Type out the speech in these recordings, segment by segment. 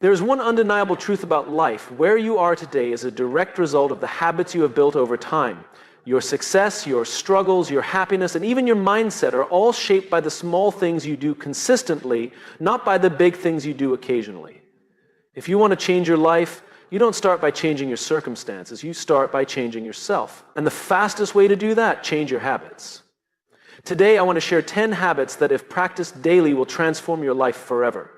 There's one undeniable truth about life. Where you are today is a direct result of the habits you have built over time. Your success, your struggles, your happiness, and even your mindset are all shaped by the small things you do consistently, not by the big things you do occasionally. If you want to change your life, you don't start by changing your circumstances. You start by changing yourself. And the fastest way to do that, change your habits. Today, I want to share 10 habits that, if practiced daily, will transform your life forever.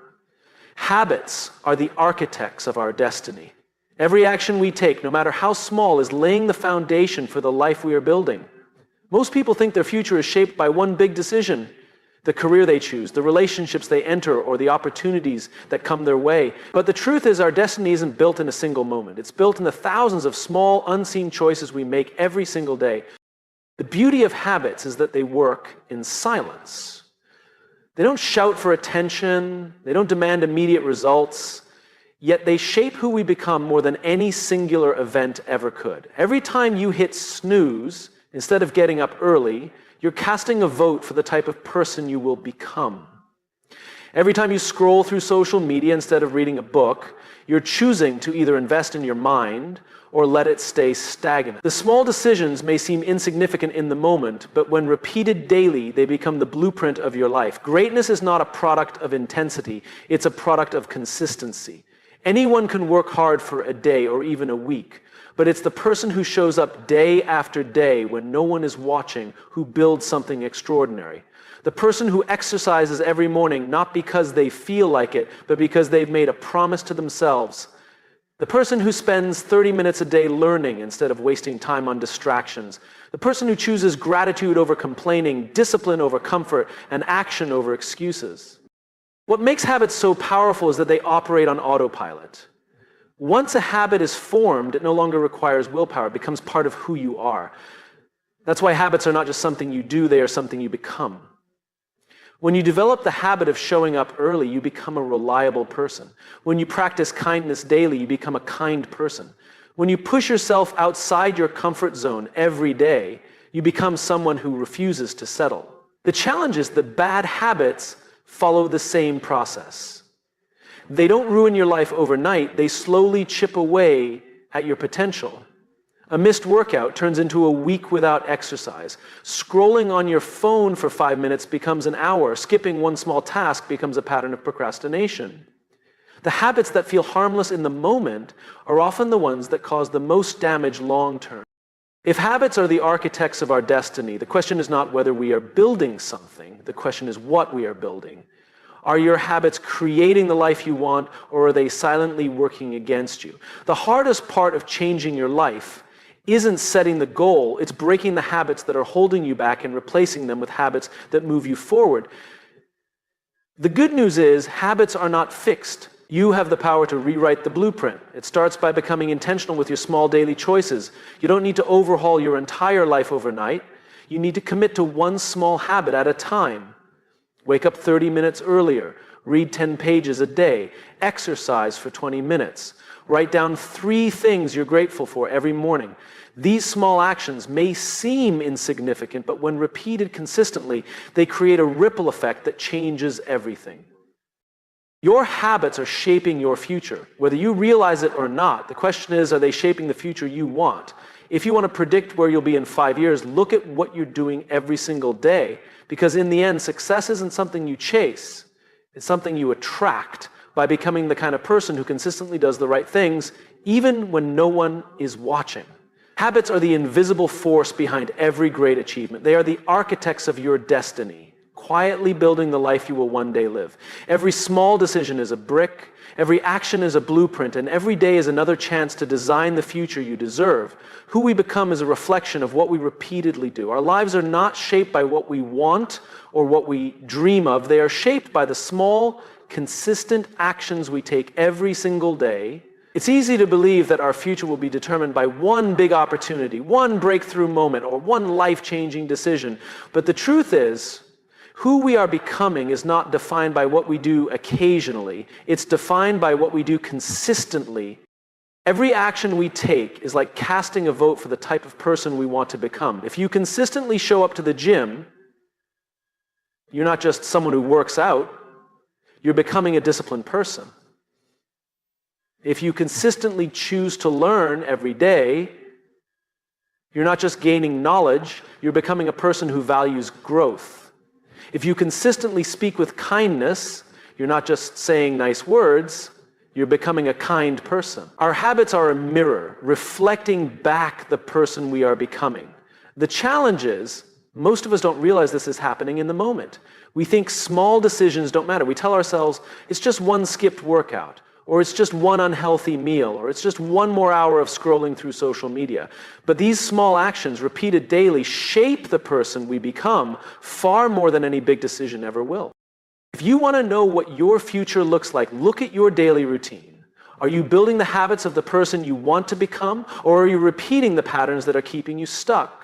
Habits are the architects of our destiny. Every action we take, no matter how small, is laying the foundation for the life we are building. Most people think their future is shaped by one big decision: the career they choose, the relationships they enter, or the opportunities that come their way. But the truth is, our destiny isn't built in a single moment. It's built in the thousands of small, unseen choices we make every single day. The beauty of habits is that they work in silence. They don't shout for attention, they don't demand immediate results, yet they shape who we become more than any singular event ever could. Every time you hit snooze, instead of getting up early, you're casting a vote for the type of person you will become. Every time you scroll through social media instead of reading a book, you're choosing to either invest in your mind or let it stay stagnant. The small decisions may seem insignificant in the moment, but when repeated daily, they become the blueprint of your life. Greatness is not a product of intensity, it's a product of consistency. Anyone can work hard for a day or even a week, but it's the person who shows up day after day when no one is watching who builds something extraordinary. The person who exercises every morning not because they feel like it, but because they've made a promise to themselves. The person who spends 30 minutes a day learning instead of wasting time on distractions. The person who chooses gratitude over complaining, discipline over comfort, and action over excuses. What makes habits so powerful is that they operate on autopilot. Once a habit is formed, it no longer requires willpower. It becomes part of who you are. That's why habits are not just something you do, they are something you become. When you develop the habit of showing up early, you become a reliable person. When you practice kindness daily, you become a kind person. When you push yourself outside your comfort zone every day, you become someone who refuses to settle. The challenge is that bad habits follow the same process. They don't ruin your life overnight, they slowly chip away at your potential. A missed workout turns into a week without exercise. Scrolling on your phone for 5 minutes becomes an hour. Skipping one small task becomes a pattern of procrastination. The habits that feel harmless in the moment are often the ones that cause the most damage long term. If habits are the architects of our destiny, the question is not whether we are building something, the question is what we are building. Are your habits creating the life you want, or are they silently working against you? The hardest part of changing your life isn't setting the goal, it's breaking the habits that are holding you back and replacing them with habits that move you forward. The good news is, habits are not fixed. You have the power to rewrite the blueprint. It starts by becoming intentional with your small daily choices. You don't need to overhaul your entire life overnight. You need to commit to one small habit at a time. Wake up 30 minutes earlier. Read 10 pages a day. Exercise for 20 minutes. Write down 3 things you're grateful for every morning. These small actions may seem insignificant, but when repeated consistently, they create a ripple effect that changes everything. Your habits are shaping your future. Whether you realize it or not, the question is, are they shaping the future you want? If you want to predict where you'll be in 5 years, look at what you're doing every single day. Because in the end, success isn't something you chase, it's something you attract by becoming the kind of person who consistently does the right things, even when no one is watching. Habits are the invisible force behind every great achievement. They are the architects of your destiny, quietly building the life you will one day live. Every small decision is a brick, every action is a blueprint, and every day is another chance to design the future you deserve. Who we become is a reflection of what we repeatedly do. Our lives are not shaped by what we want or what we dream of. They are shaped by the small, consistent actions we take every single day. It's easy to believe that our future will be determined by one big opportunity, one breakthrough moment, or one life-changing decision. But the truth is, who we are becoming is not defined by what we do occasionally. It's defined by what we do consistently. Every action we take is like casting a vote for the type of person we want to become. If you consistently show up to the gym, you're not just someone who works out, you're becoming a disciplined person. If you consistently choose to learn every day, you're not just gaining knowledge, you're becoming a person who values growth. If you consistently speak with kindness, you're not just saying nice words, you're becoming a kind person. Our habits are a mirror, reflecting back the person we are becoming. The challenge is, most of us don't realize this is happening in the moment. We think small decisions don't matter. We tell ourselves, it's just one skipped workout, or it's just one unhealthy meal, or it's just one more hour of scrolling through social media. But these small actions, repeated daily, shape the person we become far more than any big decision ever will. If you want to know what your future looks like, look at your daily routine. Are you building the habits of the person you want to become, or are you repeating the patterns that are keeping you stuck?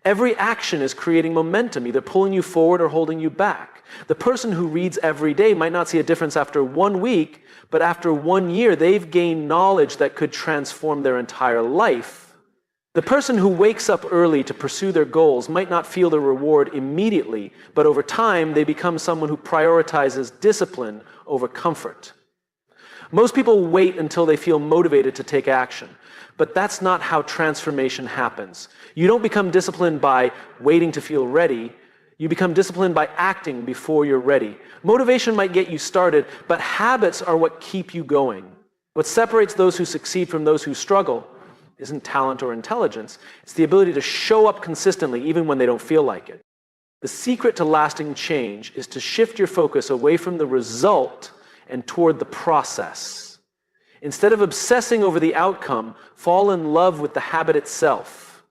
Every action is creating momentum, either pulling you forward or holding you back. The person who reads every day might not see a difference after 1 week, but after 1 year, they've gained knowledge that could transform their entire life. The person who wakes up early to pursue their goals might not feel the reward immediately, but over time, they become someone who prioritizes discipline over comfort. Most people wait until they feel motivated to take action, but that's not how transformation happens. You don't become disciplined by waiting to feel ready. You become disciplined by acting before you're ready. Motivation might get you started, but habits are what keep you going. What separates those who succeed from those who struggle isn't talent or intelligence. It's the ability to show up consistently even when they don't feel like it. The secret to lasting change is to shift your focus away from the result and toward the process. Instead of obsessing over the outcome, fall in love with the habit itself.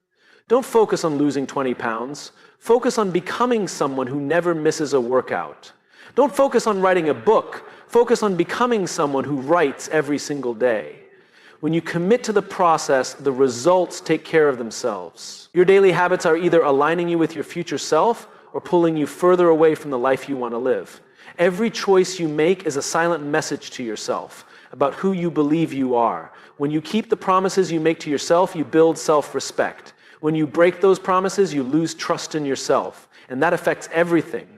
Don't focus on losing 20 pounds. Focus on becoming someone who never misses a workout. Don't focus on writing a book. Focus on becoming someone who writes every single day. When you commit to the process, the results take care of themselves. Your daily habits are either aligning you with your future self or pulling you further away from the life you want to live. Every choice you make is a silent message to yourself about who you believe you are. When you keep the promises you make to yourself, you build self-respect. When you break those promises, you lose trust in yourself, and that affects everything.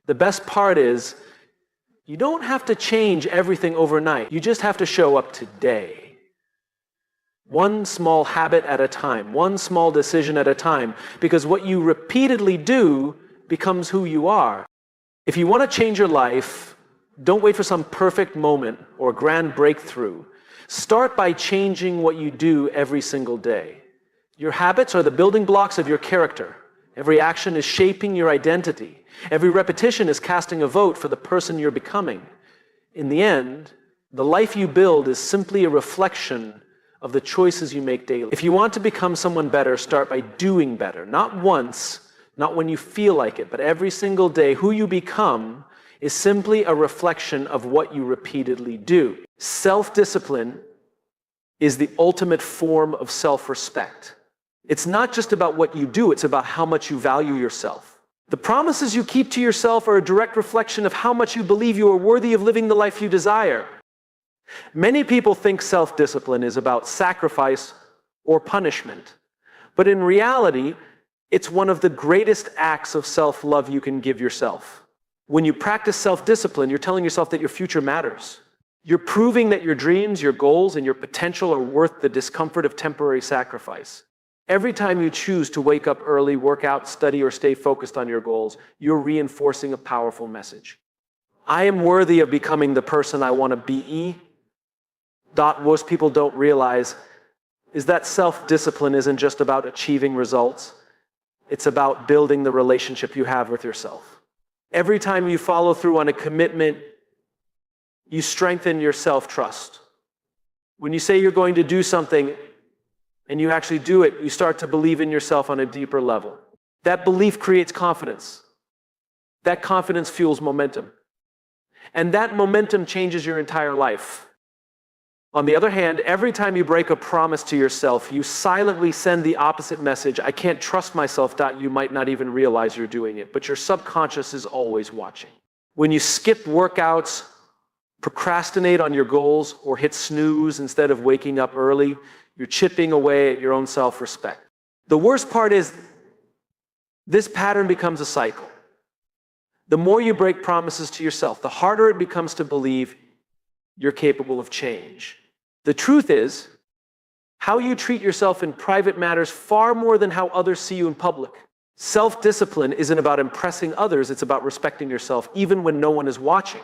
The best part is, you don't have to change everything overnight. You just have to show up today. One small habit at a time, one small decision at a time, because what you repeatedly do becomes who you are. If you want to change your life, don't wait for some perfect moment or grand breakthrough. Start by changing what you do every single day. Your habits are the building blocks of your character. Every action is shaping your identity. Every repetition is casting a vote for the person you're becoming. In the end, the life you build is simply a reflection of the choices you make daily. If you want to become someone better, start by doing better. Not once, not when you feel like it, but every single day. Who you become is simply a reflection of what you repeatedly do. Self-discipline is the ultimate form of self-respect. It's not just about what you do, it's about how much you value yourself. The promises you keep to yourself are a direct reflection of how much you believe you are worthy of living the life you desire. Many people think self-discipline is about sacrifice or punishment, but in reality, it's one of the greatest acts of self-love you can give yourself. When you practice self-discipline, you're telling yourself that your future matters. You're proving that your dreams, your goals, and your potential are worth the discomfort of temporary sacrifice. Every time you choose to wake up early, work out, study, or stay focused on your goals, you're reinforcing a powerful message. I am worthy of becoming the person I want to be. What most people don't realize is that self-discipline isn't just about achieving results. It's about building the relationship you have with yourself. Every time you follow through on a commitment, you strengthen your self-trust. When you say you're going to do something and you actually do it, you start to believe in yourself on a deeper level. That belief creates confidence. That confidence fuels momentum. And that momentum changes your entire life. On the other hand, every time you break a promise to yourself, you silently send the opposite message. I can't trust myself. You might not even realize you're doing it, but your subconscious is always watching. When you skip workouts, procrastinate on your goals, or hit snooze instead of waking up early, you're chipping away at your own self-respect. The worst part is this pattern becomes a cycle. The more you break promises to yourself, the harder it becomes to believe you're capable of change. The truth is, how you treat yourself in private matters far more than how others see you in public. Self-discipline isn't about impressing others, it's about respecting yourself even when no one is watching.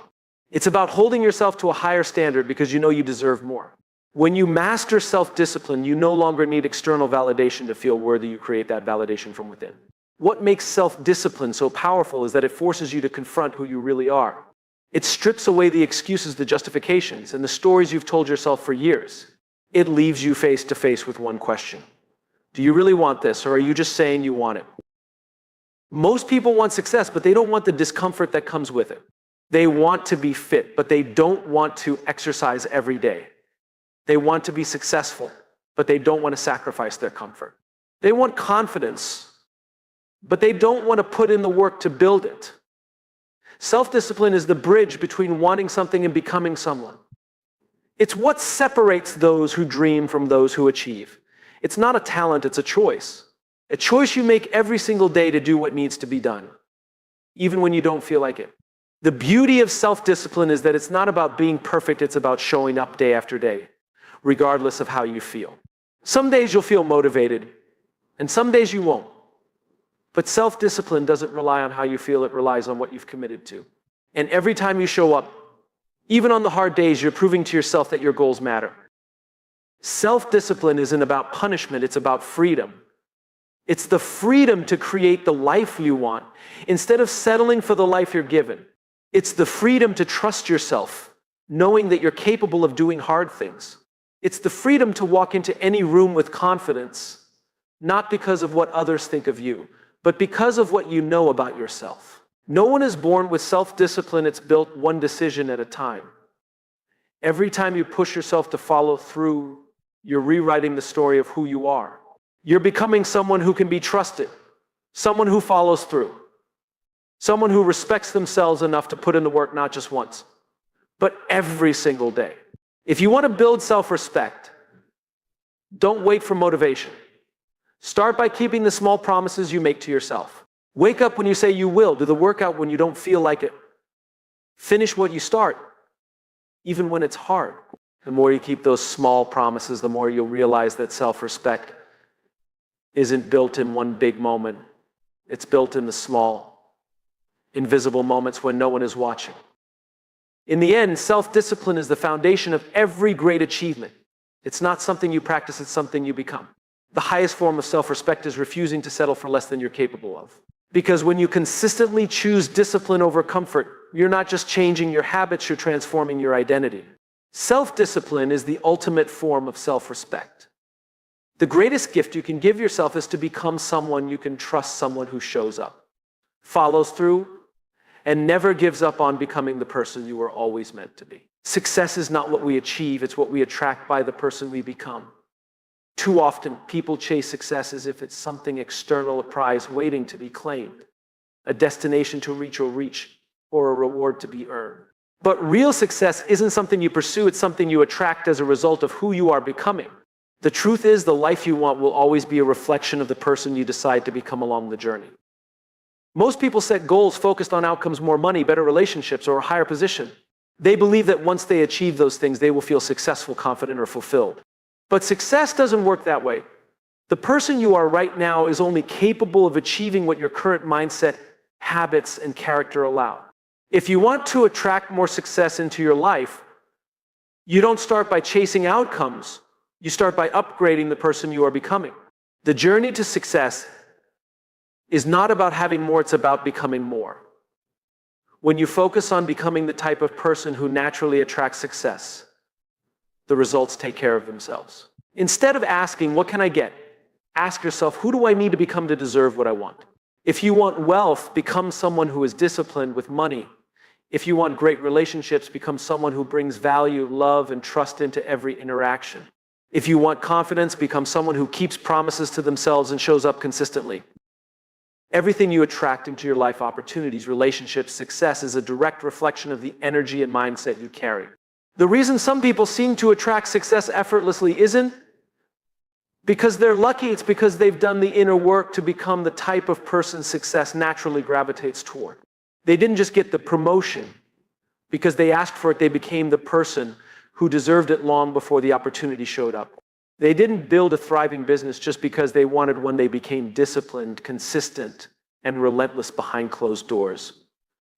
It's about holding yourself to a higher standard because you know you deserve more. When you master self-discipline, you no longer need external validation to feel worthy. You create that validation from within. What makes self-discipline so powerful is that it forces you to confront who you really are. It strips away the excuses, the justifications, and the stories you've told yourself for years. It leaves you face to face with one question. Do you really want this, or are you just saying you want it? Most people want success, but they don't want the discomfort that comes with it. They want to be fit, but they don't want to exercise every day. They want to be successful, but they don't want to sacrifice their comfort. They want confidence, but they don't want to put in the work to build it. Self-discipline is the bridge between wanting something and becoming someone. It's what separates those who dream from those who achieve. It's not a talent, it's a choice. A choice you make every single day to do what needs to be done, even when you don't feel like it. The beauty of self-discipline is that it's not about being perfect, it's about showing up day after day, regardless of how you feel. Some days you'll feel motivated, and some days you won't. But self-discipline doesn't rely on how you feel, it relies on what you've committed to. And every time you show up, even on the hard days, you're proving to yourself that your goals matter. Self-discipline isn't about punishment, it's about freedom. It's the freedom to create the life you want, instead of settling for the life you're given. It's the freedom to trust yourself, knowing that you're capable of doing hard things. It's the freedom to walk into any room with confidence, not because of what others think of you, but because of what you know about yourself. No one is born with self-discipline, it's built one decision at a time. Every time you push yourself to follow through, you're rewriting the story of who you are. You're becoming someone who can be trusted, someone who follows through, someone who respects themselves enough to put in the work not just once, but every single day. If you want to build self-respect, don't wait for motivation. Start by keeping the small promises you make to yourself. Wake up when you say you will. Do the workout when you don't feel like it. Finish what you start, even when it's hard. The more you keep those small promises, the more you'll realize that self-respect isn't built in one big moment. It's built in the small, invisible moments when no one is watching. In the end, self-discipline is the foundation of every great achievement. It's not something you practice, it's something you become. The highest form of self-respect is refusing to settle for less than you're capable of. Because when you consistently choose discipline over comfort, you're not just changing your habits, you're transforming your identity. Self-discipline is the ultimate form of self-respect. The greatest gift you can give yourself is to become someone you can trust, someone who shows up, follows through, and never gives up on becoming the person you were always meant to be. Success is not what we achieve, it's what we attract by the person we become. Too often, people chase success as if it's something external, a prize waiting to be claimed, a destination to reach, or a reward to be earned. But real success isn't something you pursue, it's something you attract as a result of who you are becoming. The truth is, the life you want will always be a reflection of the person you decide to become along the journey. Most people set goals focused on outcomes, more money, better relationships, or a higher position. They believe that once they achieve those things, they will feel successful, confident, or fulfilled. But success doesn't work that way. The person you are right now is only capable of achieving what your current mindset, habits, and character allow. If you want to attract more success into your life, you don't start by chasing outcomes. You start by upgrading the person you are becoming. The journey to success is not about having more, it's about becoming more. When you focus on becoming the type of person who naturally attracts success, the results take care of themselves. Instead of asking, what can I get? Ask yourself, who do I need to become to deserve what I want? If you want wealth, become someone who is disciplined with money. If you want great relationships, become someone who brings value, love, and trust into every interaction. If you want confidence, become someone who keeps promises to themselves and shows up consistently. Everything you attract into your life, opportunities, relationships, success, is a direct reflection of the energy and mindset you carry. The reason some people seem to attract success effortlessly isn't because they're lucky, it's because they've done the inner work to become the type of person success naturally gravitates toward. They didn't just get the promotion because they asked for it, they became the person who deserved it long before the opportunity showed up. They didn't build a thriving business just because they wanted one. They became disciplined, consistent, and relentless behind closed doors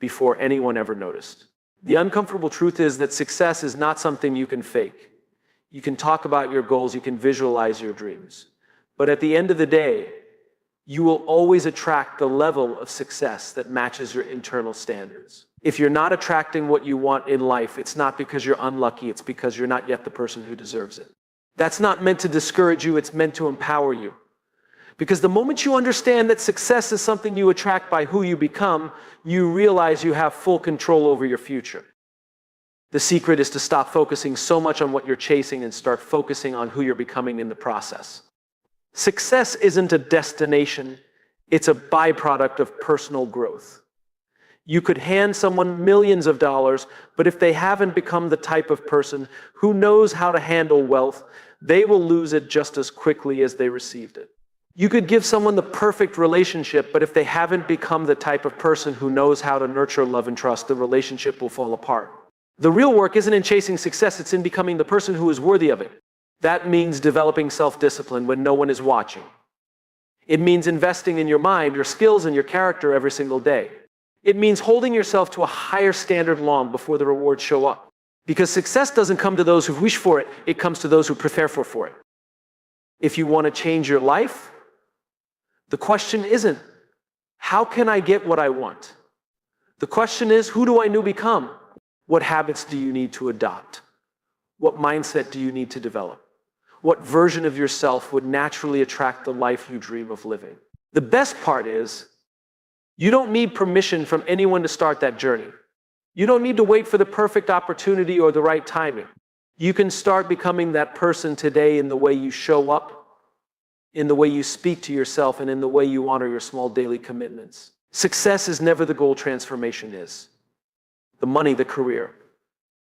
before anyone ever noticed. The uncomfortable truth is that success is not something you can fake. You can talk about your goals, you can visualize your dreams. But at the end of the day, you will always attract the level of success that matches your internal standards. If you're not attracting what you want in life, it's not because you're unlucky, it's because you're not yet the person who deserves it. That's not meant to discourage you, it's meant to empower you. Because the moment you understand that success is something you attract by who you become, you realize you have full control over your future. The secret is to stop focusing so much on what you're chasing and start focusing on who you're becoming in the process. Success isn't a destination, it's a byproduct of personal growth. You could hand someone millions of dollars, but if they haven't become the type of person who knows how to handle wealth, they will lose it just as quickly as they received it. You could give someone the perfect relationship, but if they haven't become the type of person who knows how to nurture love and trust, the relationship will fall apart. The real work isn't in chasing success, it's in becoming the person who is worthy of it. That means developing self-discipline when no one is watching. It means investing in your mind, your skills, and your character every single day. It means holding yourself to a higher standard long before the rewards show up. Because success doesn't come to those who wish for it, it comes to those who prepare for it. If you want to change your life, the question isn't, how can I get what I want? The question is, who do I need to become? What habits do you need to adopt? What mindset do you need to develop? What version of yourself would naturally attract the life you dream of living? The best part is, you don't need permission from anyone to start that journey. You don't need to wait for the perfect opportunity or the right timing. You can start becoming that person today in the way you show up, in the way you speak to yourself, and in the way you honor your small daily commitments. Success is never the goal, transformation is. The money, the career.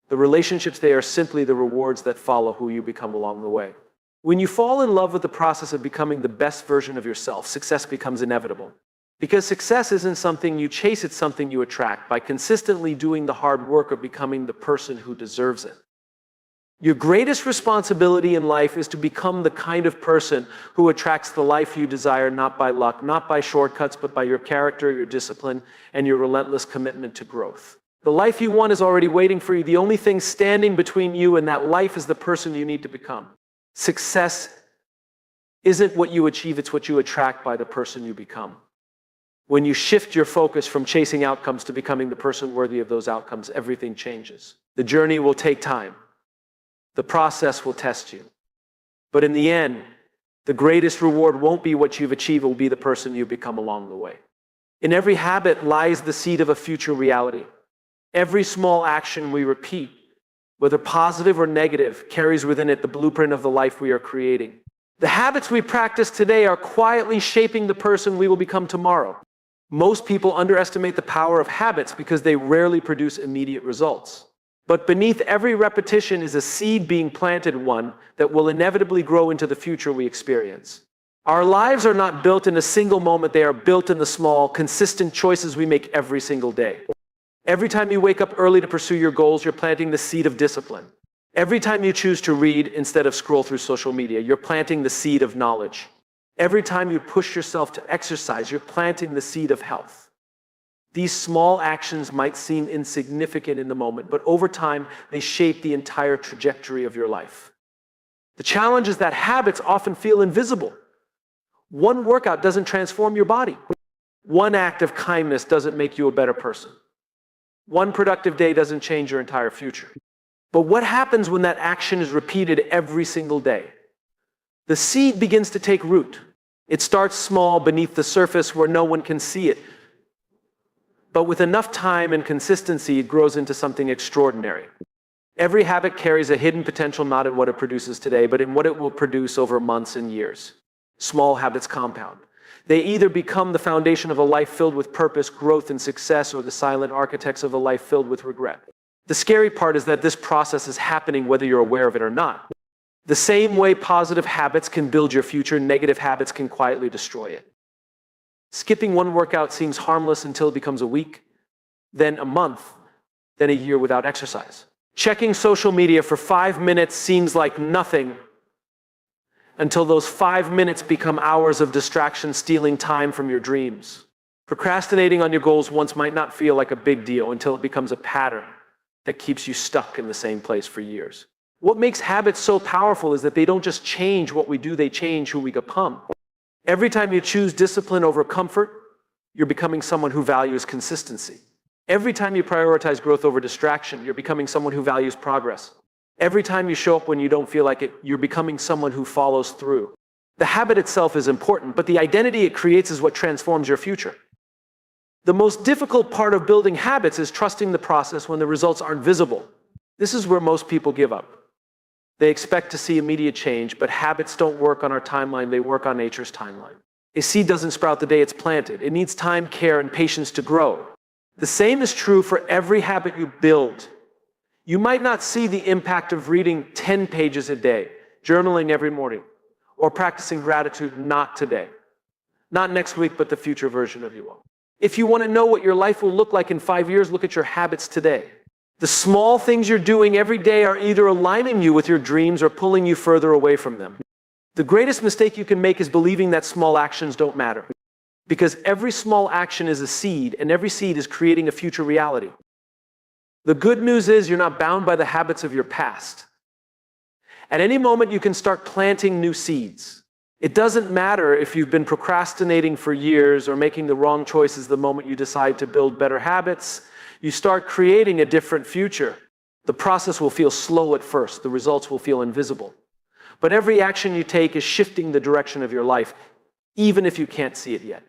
The relationships, they are simply the rewards that follow who you become along the way. When you fall in love with the process of becoming the best version of yourself, success becomes inevitable. Because success isn't something you chase, it's something you attract by consistently doing the hard work of becoming the person who deserves it. Your greatest responsibility in life is to become the kind of person who attracts the life you desire, not by luck, not by shortcuts, but by your character, your discipline, and your relentless commitment to growth. The life you want is already waiting for you. The only thing standing between you and that life is the person you need to become. Success isn't what you achieve, it's what you attract by the person you become. When you shift your focus from chasing outcomes to becoming the person worthy of those outcomes, everything changes. The journey will take time. The process will test you. But in the end, the greatest reward won't be what you've achieved, it will be the person you become along the way. In every habit lies the seed of a future reality. Every small action we repeat, whether positive or negative, carries within it the blueprint of the life we are creating. The habits we practice today are quietly shaping the person we will become tomorrow. Most people underestimate the power of habits because they rarely produce immediate results. But beneath every repetition is a seed being planted, one that will inevitably grow into the future we experience. Our lives are not built in a single moment, they are built in the small, consistent choices we make every single day. Every time you wake up early to pursue your goals, you're planting the seed of discipline. Every time you choose to read instead of scroll through social media, you're planting the seed of knowledge. Every time you push yourself to exercise, you're planting the seed of health. These small actions might seem insignificant in the moment, but over time, they shape the entire trajectory of your life. The challenge is that habits often feel invisible. One workout doesn't transform your body. One act of kindness doesn't make you a better person. One productive day doesn't change your entire future. But what happens when that action is repeated every single day? The seed begins to take root. It starts small beneath the surface where no one can see it. But with enough time and consistency, it grows into something extraordinary. Every habit carries a hidden potential not in what it produces today, but in what it will produce over months and years. Small habits compound. They either become the foundation of a life filled with purpose, growth, and success, or the silent architects of a life filled with regret. The scary part is that this process is happening whether you're aware of it or not. The same way positive habits can build your future, negative habits can quietly destroy it. Skipping one workout seems harmless until it becomes a week, then a month, then a year without exercise. Checking social media for 5 minutes seems like nothing until those 5 minutes become hours of distraction, stealing time from your dreams. Procrastinating on your goals once might not feel like a big deal until it becomes a pattern that keeps you stuck in the same place for years. What makes habits so powerful is that they don't just change what we do, they change who we become. Every time you choose discipline over comfort, you're becoming someone who values consistency. Every time you prioritize growth over distraction, you're becoming someone who values progress. Every time you show up when you don't feel like it, you're becoming someone who follows through. The habit itself is important, but the identity it creates is what transforms your future. The most difficult part of building habits is trusting the process when the results aren't visible. This is where most people give up. They expect to see immediate change, but habits don't work on our timeline, they work on nature's timeline. A seed doesn't sprout the day it's planted. It needs time, care, and patience to grow. The same is true for every habit you build. You might not see the impact of reading 10 pages a day, journaling every morning, or practicing gratitude, not today. Not next week, but the future version of you will. If you want to know what your life will look like in 5 years, look at your habits today. The small things you're doing every day are either aligning you with your dreams or pulling you further away from them. The greatest mistake you can make is believing that small actions don't matter. Because every small action is a seed, and every seed is creating a future reality. The good news is you're not bound by the habits of your past. At any moment, you can start planting new seeds. It doesn't matter if you've been procrastinating for years or making the wrong choices the moment you decide to build better habits. You start creating a different future. The process will feel slow at first. The results will feel invisible. But every action you take is shifting the direction of your life, even if you can't see it yet.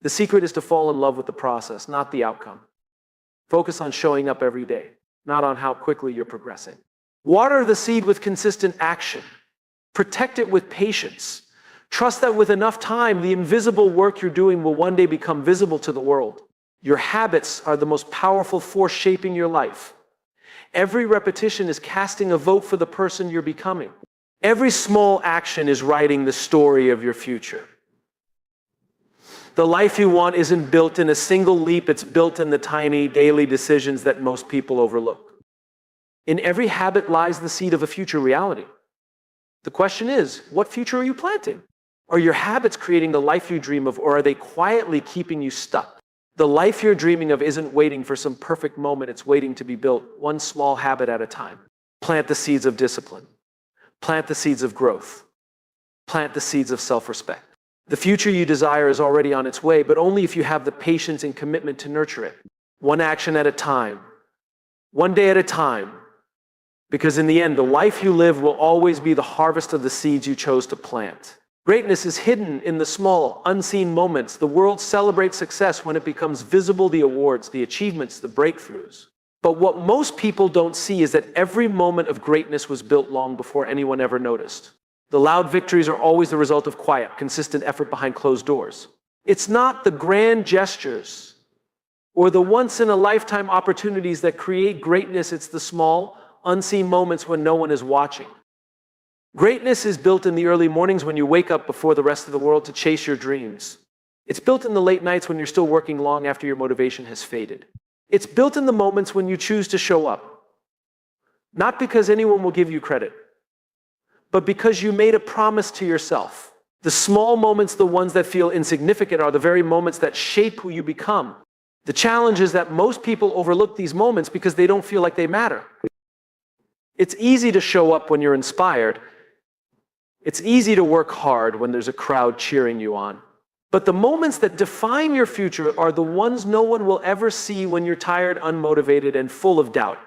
The secret is to fall in love with the process, not the outcome. Focus on showing up every day, not on how quickly you're progressing. Water the seed with consistent action. Protect it with patience. Trust that with enough time, the invisible work you're doing will one day become visible to the world. Your habits are the most powerful force shaping your life. Every repetition is casting a vote for the person you're becoming. Every small action is writing the story of your future. The life you want isn't built in a single leap, it's built in the tiny daily decisions that most people overlook. In every habit lies the seed of a future reality. The question is, what future are you planting? Are your habits creating the life you dream of, or are they quietly keeping you stuck? The life you're dreaming of isn't waiting for some perfect moment, it's waiting to be built, one small habit at a time. Plant the seeds of discipline. Plant the seeds of growth. Plant the seeds of self-respect. The future you desire is already on its way, but only if you have the patience and commitment to nurture it. One action at a time. One day at a time. Because in the end, the life you live will always be the harvest of the seeds you chose to plant. Greatness is hidden in the small, unseen moments. The world celebrates success when it becomes visible, the awards, the achievements, the breakthroughs. But what most people don't see is that every moment of greatness was built long before anyone ever noticed. The loud victories are always the result of quiet, consistent effort behind closed doors. It's not the grand gestures or the once-in-a-lifetime opportunities that create greatness. It's the small, unseen moments when no one is watching. Greatness is built in the early mornings when you wake up before the rest of the world to chase your dreams. It's built in the late nights when you're still working long after your motivation has faded. It's built in the moments when you choose to show up. Not because anyone will give you credit, but because you made a promise to yourself. The small moments, the ones that feel insignificant, are the very moments that shape who you become. The challenge is that most people overlook these moments because they don't feel like they matter. It's easy to show up when you're inspired. It's easy to work hard when there's a crowd cheering you on. But the moments that define your future are the ones no one will ever see when you're tired, unmotivated, and full of doubt,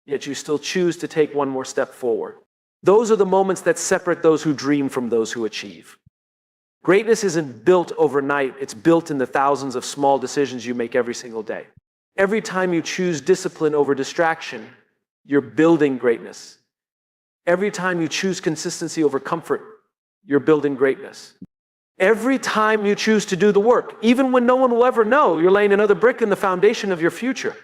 yet you still choose to take one more step forward. Those are the moments that separate those who dream from those who achieve. Greatness isn't built overnight, it's built in the thousands of small decisions you make every single day. Every time you choose discipline over distraction, you're building greatness. Every time you choose consistency over comfort, you're building greatness. Every time you choose to do the work, even when no one will ever know, you're laying another brick in the foundation of your future.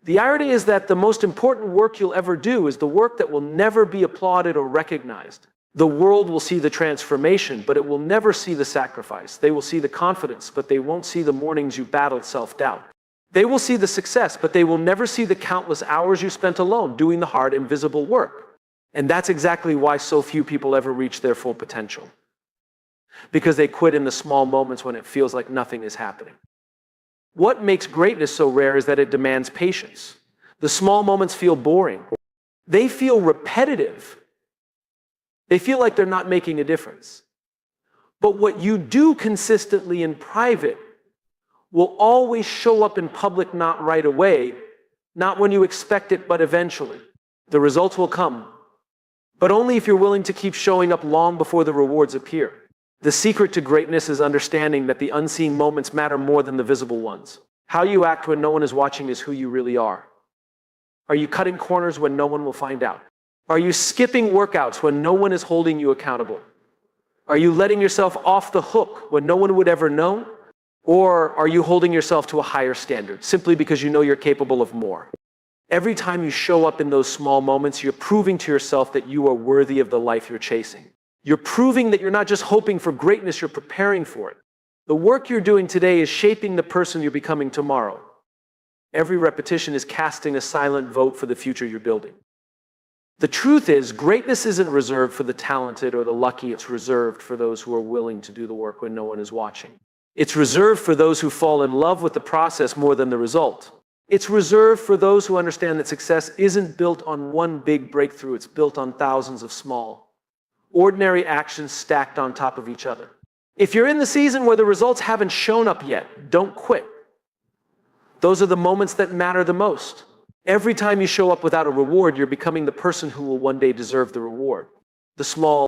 The irony is that the most important work you'll ever do is the work that will never be applauded or recognized. The world will see the transformation, but it will never see the sacrifice. They will see the confidence, but they won't see the mornings you battled self-doubt. They will see the success, but they will never see the countless hours you spent alone doing the hard, invisible work. And that's exactly why so few people ever reach their full potential. Because they quit in the small moments when it feels like nothing is happening. What makes greatness so rare is that it demands patience. The small moments feel boring. They feel repetitive. They feel like they're not making a difference. But what you do consistently in private will always show up in public, not right away, not when you expect it, but eventually. The results will come, but only if you're willing to keep showing up long before the rewards appear. The secret to greatness is understanding that the unseen moments matter more than the visible ones. How you act when no one is watching is who you really are. Are you cutting corners when no one will find out? Are you skipping workouts when no one is holding you accountable? Are you letting yourself off the hook when no one would ever know? Or are you holding yourself to a higher standard simply because you know you're capable of more? Every time you show up in those small moments, you're proving to yourself that you are worthy of the life you're chasing. You're proving that you're not just hoping for greatness, you're preparing for it. The work you're doing today is shaping the person you're becoming tomorrow. Every repetition is casting a silent vote for the future you're building. The truth is, greatness isn't reserved for the talented or the lucky. It's reserved for those who are willing to do the work when no one is watching. It's reserved for those who fall in love with the process more than the result. It's reserved for those who understand that success isn't built on one big breakthrough. It's built on thousands of small, ordinary actions stacked on top of each other. If you're in the season where the results haven't shown up yet, don't quit. Those are the moments that matter the most. Every time you show up without a reward, you're becoming the person who will one day deserve the reward. The small